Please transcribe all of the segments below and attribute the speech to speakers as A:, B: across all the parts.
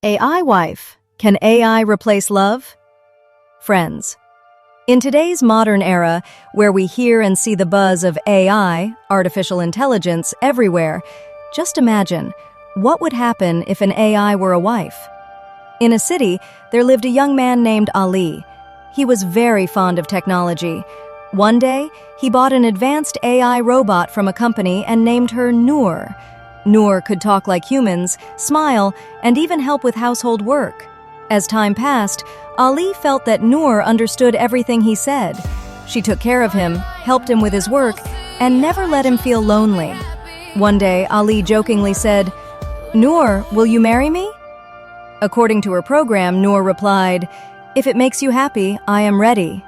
A: AI wife. Can AI replace love? Friends. In today's modern era, where we hear and see the buzz of AI, artificial intelligence, everywhere, just imagine, what would happen if an AI were a wife? In a city, there lived a young man named Ali. He was very fond of technology. One day, he bought an advanced AI robot from a company and named her Noor. Noor could talk like humans, smile, and even help with household work. As time passed, Ali felt that Noor understood everything he said. She took care of him, helped him with his work, and never let him feel lonely. One day, Ali jokingly said, "Noor, will you marry me?" According to her program, Noor replied, "If it makes you happy, I am ready."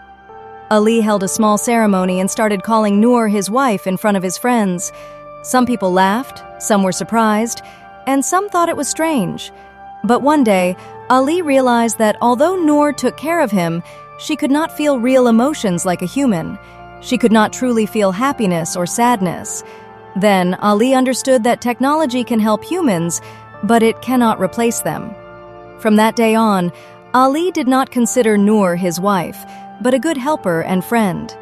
A: Ali held a small ceremony and started calling Noor his wife in front of his friends. Some people laughed, some were surprised, and some thought it was strange. But one day, Ali realized that although Noor took care of him, she could not feel real emotions like a human. She could not truly feel happiness or sadness. Then, Ali understood that technology can help humans, but it cannot replace them. From that day on, Ali did not consider Noor his wife, but a good helper and friend.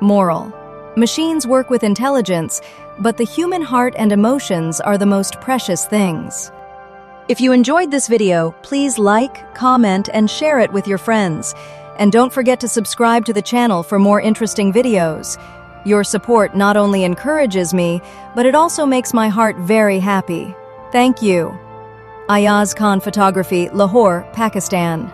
A: Moral: machines work with intelligence, but the human heart and emotions are the most precious things. If you enjoyed this video, please like, comment, and share it with your friends. And don't forget to subscribe to the channel for more interesting videos. Your support not only encourages me, but it also makes my heart very happy. Thank you. Ayaz Khan Photography, Lahore, Pakistan.